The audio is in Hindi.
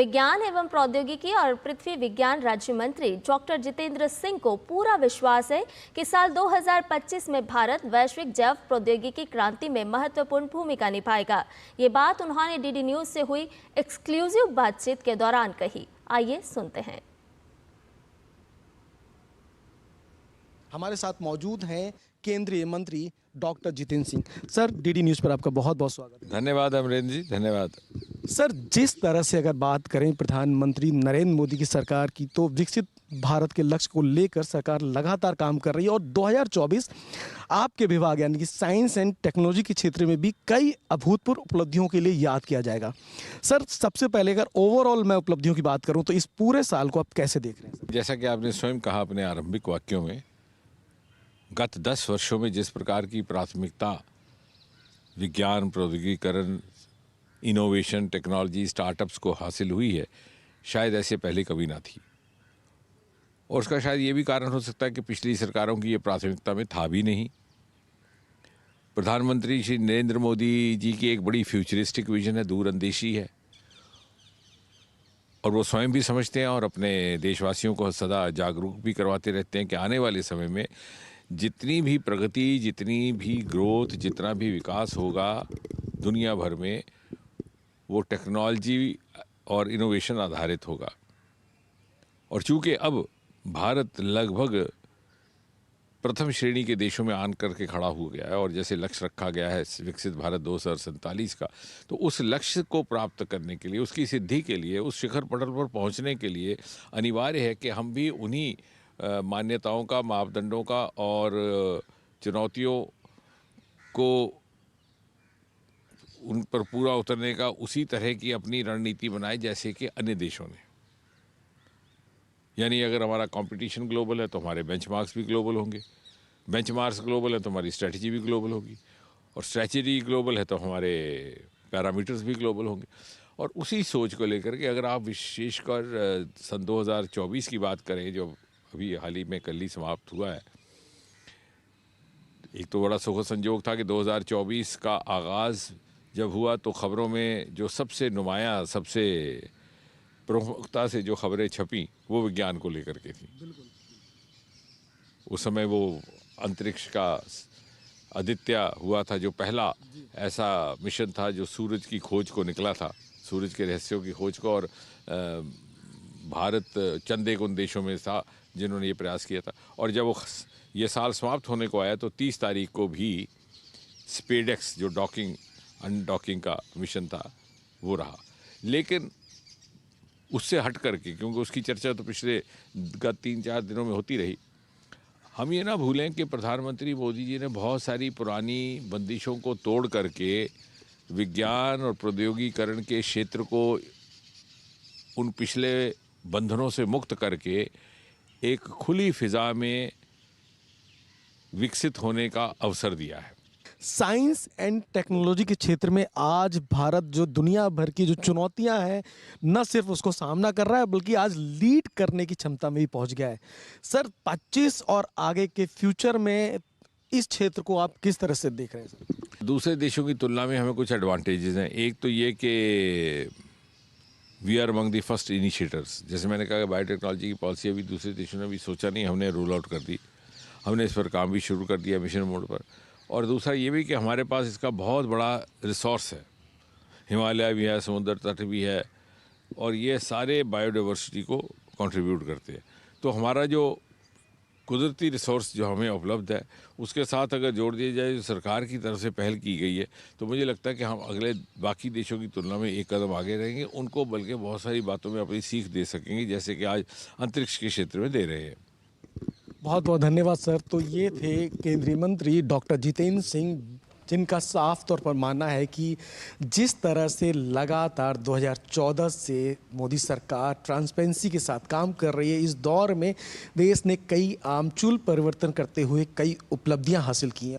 विज्ञान एवं प्रौद्योगिकी और पृथ्वी विज्ञान राज्य मंत्री डॉक्टर जितेंद्र सिंह को पूरा विश्वास है कि साल 2025 में भारत वैश्विक जैव प्रौद्योगिकी क्रांति में महत्वपूर्ण भूमिका निभाएगा। ये बात उन्होंने डीडी न्यूज से हुई एक्सक्लूसिव बातचीत के दौरान कही। आइए सुनते हैं। हमारे साथ मौजूद हैं केंद्रीय मंत्री doctor Jitendra Singh. Sir, DD news पर आपका बहुत बहुत स्वागत है। धन्यवाद अमरेंद्र जी, धन्यवाद। सर, जिस तरह से अगर बात करें प्रधानमंत्री नरेंद्र मोदी की सरकार की, तो विकसित भारत के लक्ष्य को लेकर सरकार लगातार काम कर रही है और 2024 आपके विभाग यानी कि साइंस एंड टेक्नोलॉजी के क्षेत्र में भी कई अभूतपूर्व उपलब्धियों के लिए याद किया जाएगा। सर, सबसे पहले अगर ओवरऑल मैं उपलब्धियों की बात करूँ तो इस पूरे साल को आप कैसे देख रहे हैं? जैसा कि आपने स्वयं कहा अपने आरंभिक वाक्यों में, गत 10 वर्षों में जिस प्रकार की प्राथमिकता विज्ञान, प्रौद्योगिकीकरण, इनोवेशन, टेक्नोलॉजी, स्टार्टअप्स को हासिल हुई है, शायद ऐसे पहले कभी ना थी। और उसका शायद ये भी कारण हो सकता है कि पिछली सरकारों की ये प्राथमिकता में था भी नहीं। प्रधानमंत्री श्री नरेंद्र मोदी जी की एक बड़ी फ्यूचरिस्टिक विजन है, दूरअंदेशी है, और वो स्वयं भी समझते हैं और अपने देशवासियों को सदा जागरूक भी करवाते रहते हैं कि आने वाले समय में जितनी भी प्रगति, जितनी भी ग्रोथ, जितना भी विकास होगा दुनिया भर में, वो टेक्नोलॉजी और इनोवेशन आधारित होगा। और चूँकि अब भारत लगभग प्रथम श्रेणी के देशों में आन करके खड़ा हो गया है और जैसे लक्ष्य रखा गया है विकसित भारत 2047 का, तो उस लक्ष्य को प्राप्त करने के लिए, उसकी सिद्धि के लिए, उस शिखर पटल पर पहुंचने के लिए अनिवार्य है कि हम भी उन्हीं मान्यताओं का, मापदंडों का और चुनौतियों को उन पर पूरा उतरने का उसी तरह की अपनी रणनीति बनाए जैसे कि अन्य देशों ने। यानी अगर हमारा कंपटीशन ग्लोबल है तो हमारे बेंचमार्क्स भी ग्लोबल होंगे, बेंचमार्क्स ग्लोबल है तो हमारी स्ट्रेटजी भी ग्लोबल होगी, और स्ट्रेटजी ग्लोबल है तो हमारे पैरामीटर्स भी ग्लोबल होंगे। और उसी सोच को लेकर के अगर आप विशेषकर सन 2024 की बात करें, जो अभी हाल ही में कल ही समाप्त हुआ है, एक तो बड़ा सुखद संयोग था कि 2024 का आगाज़ जब हुआ तो खबरों में जो सबसे नुमाया, सबसे प्रमुखता से जो खबरें छपी वो विज्ञान को लेकर के थी। उस समय वो अंतरिक्ष का आदित्य हुआ था, जो पहला ऐसा मिशन था जो सूरज की खोज को निकला था, सूरज के रहस्यों की खोज को, और भारत चंद एक उन देशों में था जिन्होंने ये प्रयास किया था। और जब वो ये साल समाप्त होने को आया तो 30 तारीख को भी स्पेसएक्स जो डॉकिंग अनडॉकिंग का मिशन था वो रहा। लेकिन उससे हट करके, क्योंकि उसकी चर्चा तो पिछले 3-4 दिनों में होती रही, हम ये ना भूलें कि प्रधानमंत्री मोदी जी ने बहुत सारी पुरानी बंदिशों को तोड़ करके विज्ञान और प्रौद्योगिकीकरण के क्षेत्र को उन पिछले बंधनों से मुक्त करके एक खुली फिजा में विकसित होने का अवसर दिया है। साइंस एंड टेक्नोलॉजी के क्षेत्र में आज भारत जो दुनिया भर की जो चुनौतियां हैं, न सिर्फ उसको सामना कर रहा है बल्कि आज लीड करने की क्षमता में भी पहुंच गया है। सर, 25 और आगे के फ्यूचर में इस क्षेत्र को आप किस तरह से देख रहे हैं? सर, दूसरे देशों की तुलना में हमें कुछ एडवांटेजेस हैं। एक तो ये कि we are among the first initiators. जैसे मैंने कहा, बायोटेक्नोलॉजी की पॉलिसी अभी दूसरे देशों ने भी सोचा नहीं, हमने रोल आउट कर दी, हमने इस पर काम भी शुरू कर दिया मिशन मोड पर। और दूसरा ये भी कि हमारे पास इसका बहुत बड़ा रिसोर्स है, हिमालय भी है, समुद्र तट भी है, और ये सारे बायोडाइवर्सिटी को कंट्रीब्यूट करते हैं। तो हमारा जो कुदरती रिसोर्स जो हमें उपलब्ध है, उसके साथ अगर जोड़ दिया जाए जो सरकार की तरफ से पहल की गई है, तो मुझे लगता है कि हम अगले बाकी देशों की तुलना में एक कदम आगे रहेंगे, उनको बल्कि बहुत सारी बातों में अपनी सीख दे सकेंगे, जैसे कि आज अंतरिक्ष के क्षेत्र में दे रहे हैं। बहुत बहुत धन्यवाद सर। तो ये थे केंद्रीय मंत्री डॉक्टर जितेंद्र सिंह, जिनका साफ तौर पर मानना है कि जिस तरह से लगातार 2014 से मोदी सरकार ट्रांसपेरेंसी के साथ काम कर रही है, इस दौर में देश ने कई आमूल परिवर्तन करते हुए कई उपलब्धियां हासिल की हैं।